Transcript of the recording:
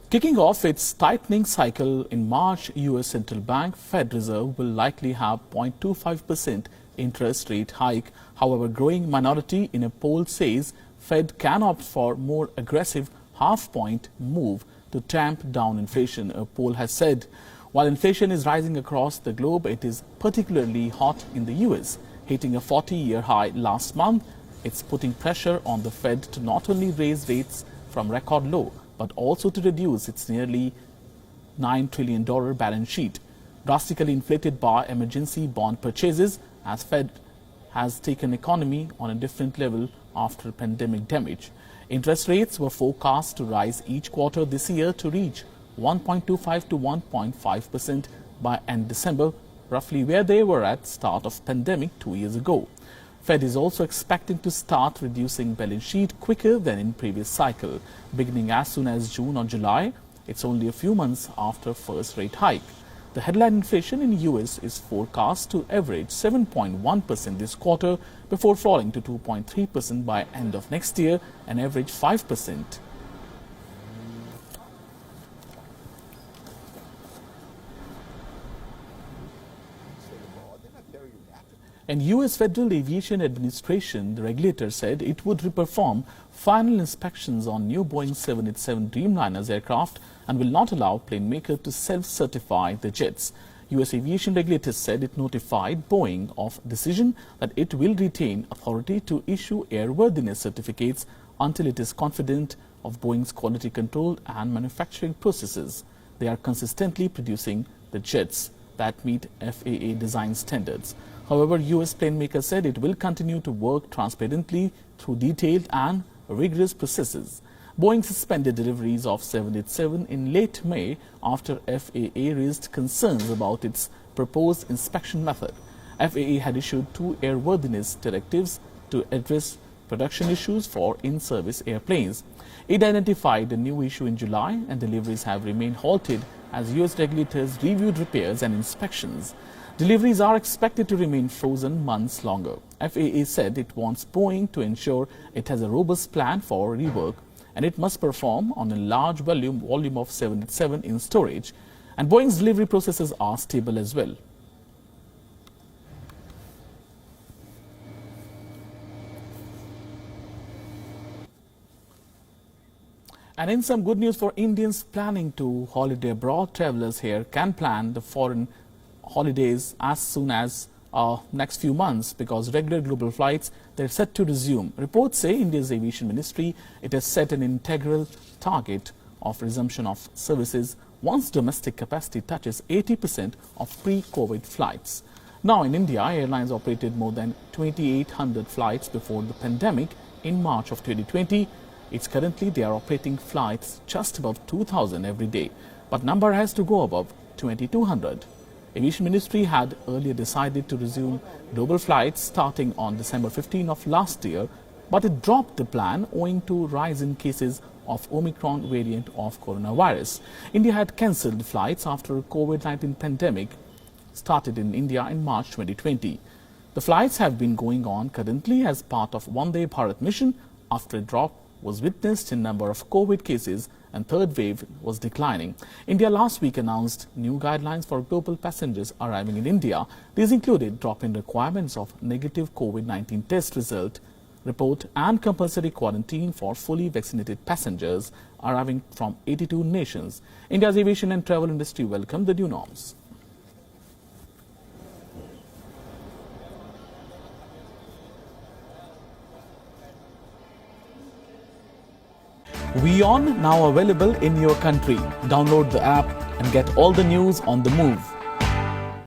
Kicking off its tightening cycle in March, U.S. Central Bank Fed Reserve will likely have 0.25% interest rate hike. However, growing minority in a poll says Fed can opt for more aggressive half-point move to tamp down inflation, a poll has said. While inflation is rising across the globe, it is particularly hot in the U.S., hitting a 40-year high last month. It's putting pressure on the Fed to not only raise rates from record low, but also to reduce its nearly $9 trillion balance sheet, drastically inflated by emergency bond purchases, as Fed has taken economy on a different level after pandemic damage. Interest rates were forecast to rise each quarter this year to reach 1.25 to 1.5% by end December, roughly where they were at start of pandemic 2 years ago. Fed is also expecting to start reducing balance sheet quicker than in previous cycle, beginning as soon as June or July. It's only a few months after first rate hike. The headline inflation in US is forecast to average 7.1% this quarter before falling to 2.3% by end of next year and average 5%. And U.S. Federal Aviation Administration, the regulator, said it would perform final inspections on new Boeing 787 Dreamliners aircraft and will not allow plane maker to self-certify the jets. U.S. aviation regulators said it notified Boeing of decision that it will retain authority to issue airworthiness certificates until it is confident of Boeing's quality control and manufacturing processes. They are consistently producing the jets that meet FAA design standards. However, U.S. plane maker said it will continue to work transparently through detailed and rigorous processes. Boeing suspended deliveries of 787 in late May after FAA raised concerns about its proposed inspection method. FAA had issued 2 airworthiness directives to address production issues for in-service airplanes. It identified a new issue in July, and deliveries have remained halted as U.S. regulators reviewed repairs and inspections. Deliveries are expected to remain frozen months longer. FAA said it wants Boeing to ensure it has a robust plan for rework, and it must perform on a large volume of 787 in storage. And Boeing's delivery processes are stable as well. And in some good news for Indians planning to holiday abroad, travelers here can plan the foreign holidays as soon as next few months, because regular global flights, they're set to resume. Reports say India's aviation ministry, it has set an integral target of resumption of services once domestic capacity touches 80% of pre-COVID flights. Now in India, airlines operated more than 2,800 flights before the pandemic in March of 2020. It's currently they are operating flights just above 2,000 every day, but number has to go above 2,200. Aviation Ministry had earlier decided to resume global flights starting on December 15 of last year, but it dropped the plan owing to rise in cases of Omicron variant of coronavirus. India had cancelled flights after COVID-19 pandemic started in India in March 2020. The flights have been going on currently as part of Vande Bharat mission after a drop was witnessed in number of COVID cases and third wave was declining. India last week announced new guidelines for global passengers arriving in India. These included drop-in requirements of negative COVID-19 test result, report and compulsory quarantine for fully vaccinated passengers arriving from 82 nations. India's aviation and travel industry welcomed the new norms. WION now available in your country. Download the app and get all the news on the move.